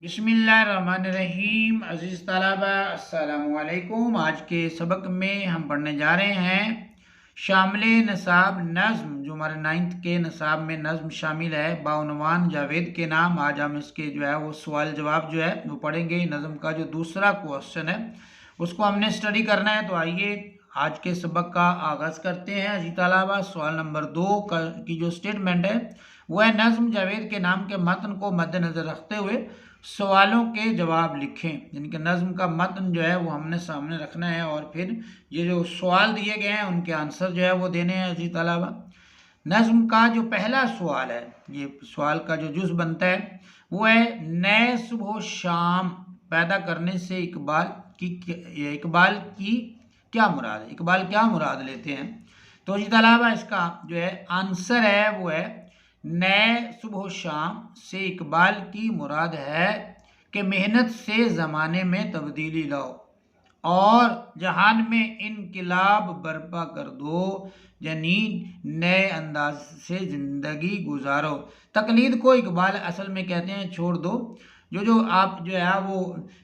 बिस्मिल्लाहिर्रहमानिर्रहीम। अज़ीज़ तलबा अस्सलामु अलैकुम। आज के सबक में हम पढ़ने जा रहे हैं शामिल नसाब नज़्म, जो हमारे 9th के नसाब में नज़्म शामिल है बाउनवान जावेद के नाम। आज हम इसके जो है वो सवाल जवाब जो है वो पढ़ेंगे। नज़्म का जो दूसरा क्वेश्चन है उसको हमने स्टडी करना है। तो आइए आज के सबक का आगाज़ करते हैं। अज़ीज़ तलबा, सवाल नंबर 2 की जो स्टेटमेंट है वो है नज़्म जावेद के नाम के मतन को मद्देनज़र रखते हुए सवालों के जवाब लिखें। यानी कि नज़्म का मतन जो है वो हमने सामने रखना है और फिर ये जो सवाल दिए गए हैं उनके आंसर जो है वो देने हैं। अज़ीज़ तलबा, नज़्म का जो पहला सवाल है, ये सवाल का जो जुज़ बनता है वो है नए सुबह शाम पैदा करने से इकबाल की क्या मुराद है। इकबाल क्या मुराद लेते हैं। तो अज़ीज़ तलबा, इसका जो है आंसर है वो है नए सुबह शाम से इकबाल की मुराद है कि मेहनत से ज़माने में तब्दीली लाओ और जहान में इनकलाब बर्पा कर दो, यानी नए अंदाज से ज़िंदगी गुजारो। तकलीद को इकबाल असल में कहते हैं छोड़ दो। जो आप जो है वो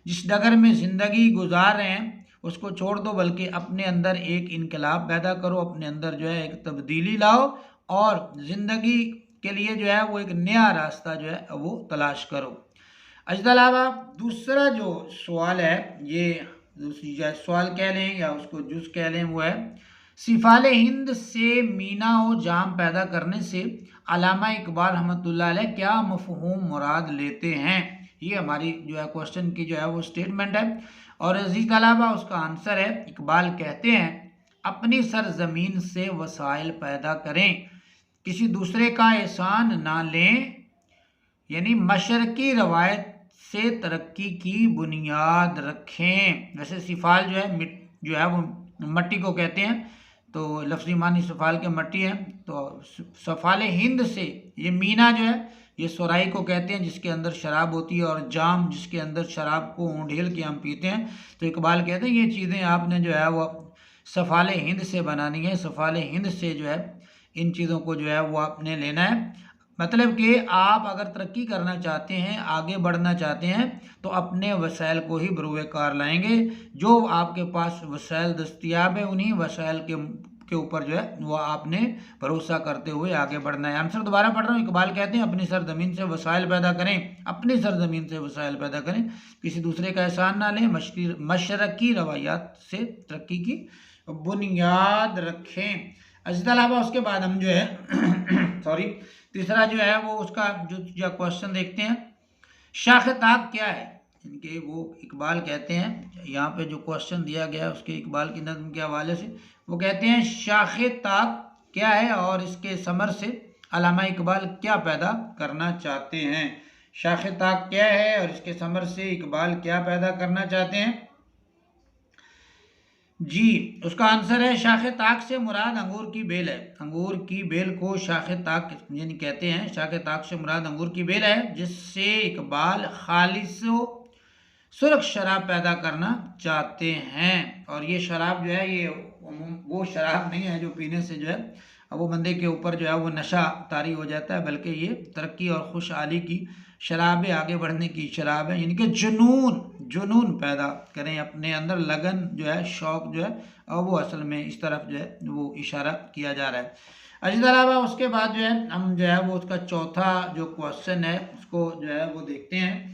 जिस डगर में ज़िंदगी गुजार रहे हैं उसको छोड़ दो, बल्कि अपने अंदर एक इनकलाब पैदा करो, अपने अंदर जो है एक तब्दीली लाओ और ज़िंदगी के लिए जो है वो एक नया रास्ता जो है वो तलाश करो। अज़ीज़ तलबा, दूसरा जो सवाल है, ये दूसरी सवाल कह लें या उसको जुज़ कह लें, वो है सिफाल हिंद से मीना व जाम पैदा करने से अल्लामा इकबाल रहमतुल्लाह अलैह क्या मफ़हूम मुराद लेते हैं। ये हमारी जो है क्वेश्चन की जो है वो स्टेटमेंट है। और अज़ीज़ तलबा, उसका आंसर है इकबाल कहते हैं अपनी सरजमीन से वसाइल पैदा करें, किसी दूसरे का एहसान ना लें, यानी मशरकी रवायत से तरक्की की बुनियाद रखें। वैसे सिफाल जो है वो मट्टी को कहते हैं, तो लफ्ज़ी मानी सफ़ाल के मट्टी है। तो सफ़ाल हिंद से ये मीना जो है ये सुराही को कहते हैं जिसके अंदर शराब होती है, और जाम जिसके अंदर शराब को ऊँढेल के हम पीते हैं। तो इकबाल कहते हैं ये चीज़ें आपने जो है वो सफ़ाल हिंद से बनानी है। सफ़ाल हिंद से जो है इन चीज़ों को जो है वो आपने लेना है। मतलब कि आप अगर तरक्की करना चाहते हैं, आगे बढ़ना चाहते हैं, तो अपने वसाइल को ही बरूए कार लाएंगे। जो आपके पास वसाइल दस्तियाब है उन्हीं वसाइल के ऊपर जो है वो आपने भरोसा करते हुए आगे बढ़ना है। आंसर दोबारा पढ़ रहा हूँ। इकबाल कहते हैं अपनी सरजमीन से वसाइल पैदा करें, अपनी सरजमीन से वसाइल पैदा करें, किसी दूसरे का एहसान ना लें, मशरकी रवायात से तरक्की की बुनियाद रखें। अज़ीज़ तलबा, उसके बाद हम जो है सॉरी तीसरा जो है वो उसका जो क्वेश्चन देखते हैं, शाख ताक क्या है। इनके वो इकबाल कहते हैं, यहाँ पे जो क्वेश्चन दिया गया है उसके इकबाल की नज़्म के हवाले से वो कहते हैं शाख ताक क्या है और इसके समर से अल्लामा इकबाल क्या पैदा करना चाहते हैं। शाख ताक क्या है और इसके समर से इकबाल क्या पैदा करना चाहते हैं। जी, उसका आंसर है शाख ताक से मुराद अंगूर की बेल है। अंगूर की बेल को शाख ताक यानी कहते हैं। शाख ताक से मुराद अंगूर की बेल है जिससे इकबाल खालिस सुर्ख शराब पैदा करना चाहते हैं। और ये शराब जो है ये वो शराब नहीं है जो पीने से जो है वो बंदे के ऊपर जो है वो नशा तारी हो जाता है, बल्कि ये तरक्की और खुशहाली की शराब है, आगे बढ़ने की शराब है। यानी कि जुनून पैदा करें अपने अंदर, लगन जो है, शौक जो है, और वो असल में इस तरफ जो है वो इशारा किया जा रहा है। अज़ीज़ तलबा, उसके बाद जो है हम जो है वो उसका चौथा जो क्वेश्चन है उसको जो है वो देखते हैं।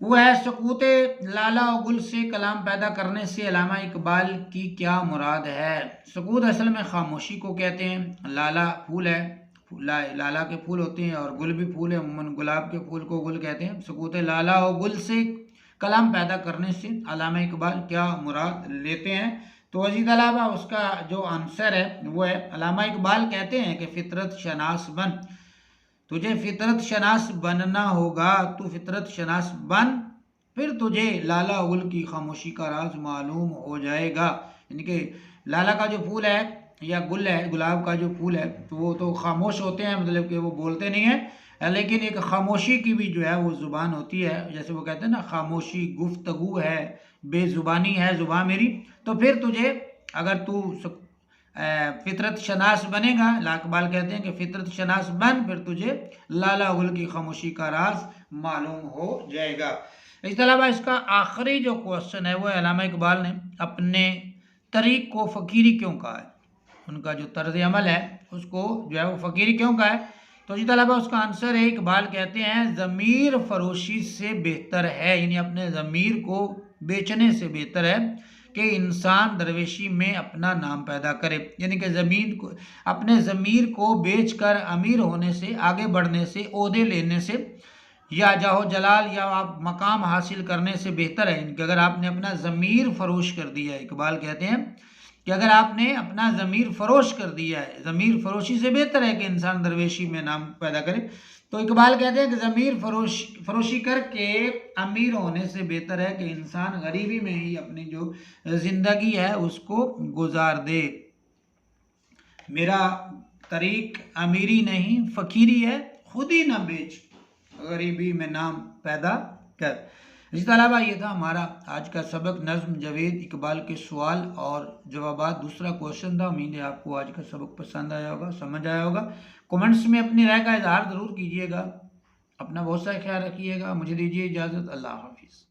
वो है सकूत लाला और गुल से कलाम पैदा करने से अल्लामा इकबाल की क्या मुराद है। सकूत असल में खामोशी को कहते हैं। लाला फूल है, लाला के फूल होते हैं, और गुल भी फूल है, उम्मन गुलाब के फूल को गुल कहते हैं। सकूत लाला और गुल से कलाम पैदा करने से अल्लामा इकबाल क्या मुराद लेते हैं। तो अज़ीज़ तलबा, उसका जो आंसर है वो है अल्लामा इकबाल कहते हैं कि फितरत शनास बन, तुझे फितरत शनास बनना होगा, तू फितरत शनास बन, फिर तुझे लाला गुल की खामोशी का राज मालूम हो जाएगा। यानी कि लाला का जो फूल है या गुल है, गुलाब का जो फूल है, तो वो तो खामोश होते हैं, मतलब कि वो बोलते नहीं है, लेकिन एक खामोशी की भी जो है वो ज़ुबान होती है। जैसे वो कहते हैं ना, खामोशी गुफ्तगू है, बेज़ुबानी है ज़ुबान मेरी। तो फिर तुझे अगर तू फितरत शनास बनेगा, इकबाल कहते हैं कि फितरत शनास बन, फिर तुझे लाला गुल की खामोशी का राज मालूम हो जाएगा। इसके अलावा इसका आखिरी जो क्वेश्चन है वो अल्लामा इकबाल ने अपने तरीक को फ़कीरी क्यों कहा है, उनका जो तर्ज अमल है उसको जो है वो फ़कीरी क्यों कहा है। तो इसके अलावा उसका आंसर है, इकबाल कहते हैं ज़मीर फरोशी से बेहतर है, यानी अपने ज़मीर को बेचने से बेहतर है कि इंसान दरवेशी में अपना नाम पैदा करे, यानी कि ज़मीन को अपने ज़मीर को बेचकर अमीर होने से, आगे बढ़ने से, ओहदे लेने से या जाहो जलाल या आप मकाम हासिल करने से बेहतर है कि अगर आपने अपना ज़मीर फरोश कर दिया है। इकबाल कहते हैं कि अगर आपने अपना ज़मीर फरोश कर दिया है, ज़मीर फरोशी से बेहतर है कि इंसान दरवेशी में नाम पैदा करे। तो इकबाल कहते हैं कि ज़मीर फरोशी करके अमीर होने से बेहतर है कि इंसान गरीबी में ही अपनी जो ज़िंदगी है उसको गुजार दे। मेरा तरीक अमीरी नहीं फ़कीरी है, खुद ही ना बेच, गरीबी में नाम पैदा कर। इसके अलावा ये था हमारा आज का सबक, नज़्म जावेद इकबाल के सवाल और जवाबात। दूसरा क्वेश्चन था। उम्मीद है आपको आज का सबक पसंद आया होगा, समझ आया होगा। कमेंट्स में अपनी राय का इजहार ज़रूर कीजिएगा। अपना बहुत सा ख्याल रखिएगा। मुझे दीजिए इजाज़त। अल्लाह हाफिज़।